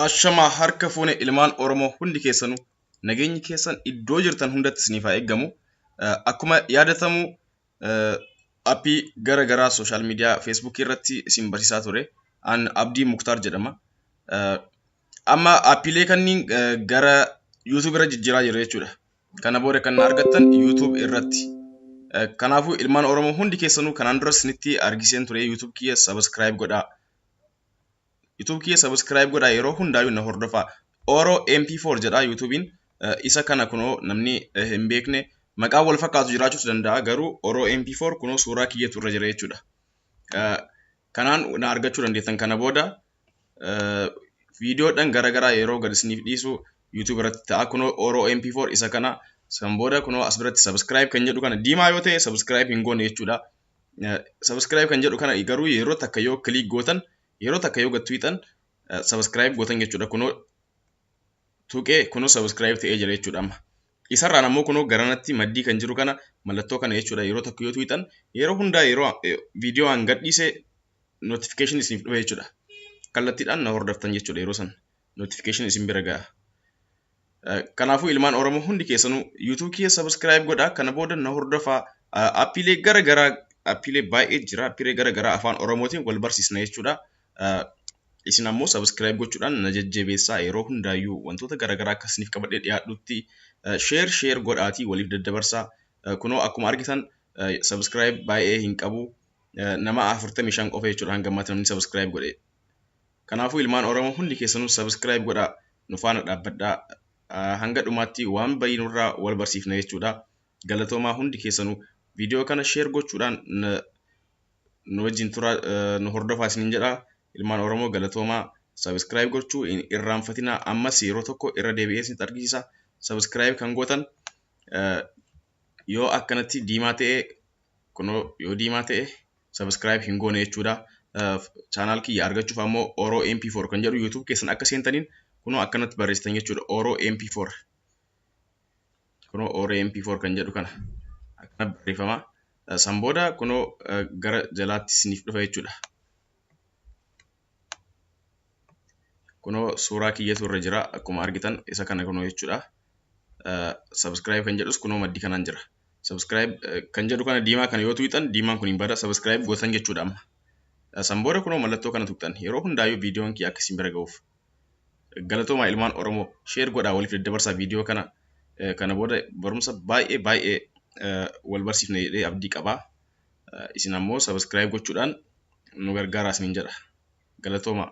Ashama harka fuune ilmaan Oromoo hundi keessanuu nageenyi keessan iddoo jirtan hundatti isiniif haa eeggamu. Akkuma yaadatamu appii gara garaa sooshaal miidiyaa feesbuukii irratti isin barsiisaa ture. An Abdii Muktaar jedhama. Amma appiilee kanniin gara YouTube irra jijjiiraa jira jechuudha. Kana booda kan argattan YouTube irratti. Kanaafuu ilmaan Oromoo hundi keessanuu kanaan dura isinitti argiseen ture YouTube kiyya subscribe godhaa. YouTube kiyya subscribe godhaa yeroo hundaayyuu na hordofaa. Oro MP4 jedha YouTubein isa kana kunoo namni hin beekne maqaa wal fakkaatu jiraachuu danda'a garuu Oro MP4 kunoo suuraa kiyyatu irra jira jechuudha. Kanaan na argachuu dandeettan kana booda viidiyoodhaan garagaraa yeroo gad isiniif dhiisu YouTube irratti ta'a kunoo Oro MP4 isa kana san booda kunoo as biratti subscribe kan jedhu kana diimaa yoo ta'e subscribe hin goone jechuudha. Subscribe kan jedhu kana garuu yeroo takka yoo click gootan yeroo takka yoo gattuutan subscribe gootan jechuudha kunoo tuqee kunoo subscribe ta'ee jira jechuudha amma. Isarraan ammoo kunoo garanatti maddii kan jiru kana mallattoo kana jechuudha yeroo takka yoo tuutan yeroo hundaa yeroo viidiyoo an gadhiise notification isiniif dhufa jechuudha. Kallattiidhaan na hordoftan jechuudha yeroo san notification isin bira ga'a. Kanaafuu ilmaan Oromoo hundi keessanuu YouTube kiyya subscribe godhaa kana booda na hordofaa. Appiilee gara garaa appiilee baay'ee jira appiilee gara garaa afaan Oromootiin wal barsiisna jechuudha. Isin ammoo subscribe gochuudhaan na jajjabeessaa yeroo hundaayyuu wantoota gara garaa akka isiniif qabadhee dhiyaadhutti share godhaatii waliif daddabarsaa. Kunoo akkuma argitan subscribe baay'ee hin qabu nama 45 qofa jechuudha hanga ammaatti namni subscribe godhe. Kanaafuu ilmaan Oromoo hundi keessanuu subscribe godhaa nu faana dhaabbadhaa hanga dhumaatti waan baay'inurraa wal barsiifna jechuudha. Galatoomaa hundi keessanuu viidiyoo kana share gochuudhaan nu wajjin tura nu hordofaa isiniin jedha. Ilmaan Oromoo galatoomaa subscribe gochuu hin irraanfatinaa. Ammas yeroo tokko irra deebi'ee isinitti argisiisa. Subscribe kan gootan yoo akkanatti diimaa ta'e kunoo yoo diimaa ta'e subscribe hin goone jechuudha. Channel kiyya argachuuf ammoo Oro MP4 kan jedhu YouTube keessan akka seentaniin kunoo akkanatti barreessitan jechuudha. Oro MP4 kunoo Oro MP4 kan jedhu kana akkana barreeffama. San booda kunoo gara jalaatti isiniif dhufa jechuudha. Kunoo suuraa kiyyatu irra jira akkuma argitan isa kana kunoo jechuudha. Subscribe kan jedhus kunoo maddii kanaan jira. Subscribe kan jedhu kana diimaa kana yoo tuqxan diimaan kun hin bada subscribe gootan jechuudha amma. San booda kunoo mallattoo kana tuqxan yeroo hundaayyuu viidiyoon kiyya akka isin bira ga'uuf. Galatoomaa ilmaan Oromoo share godhaa waliif daddabarsaa viidiyoo kana. Kana booda barumsa baay'ee wal barsiifne jedhee abdii qabaa. Isin ammoo subscribe gochuudhaan nu gargaaraa isiniin jedha. Galatoomaa.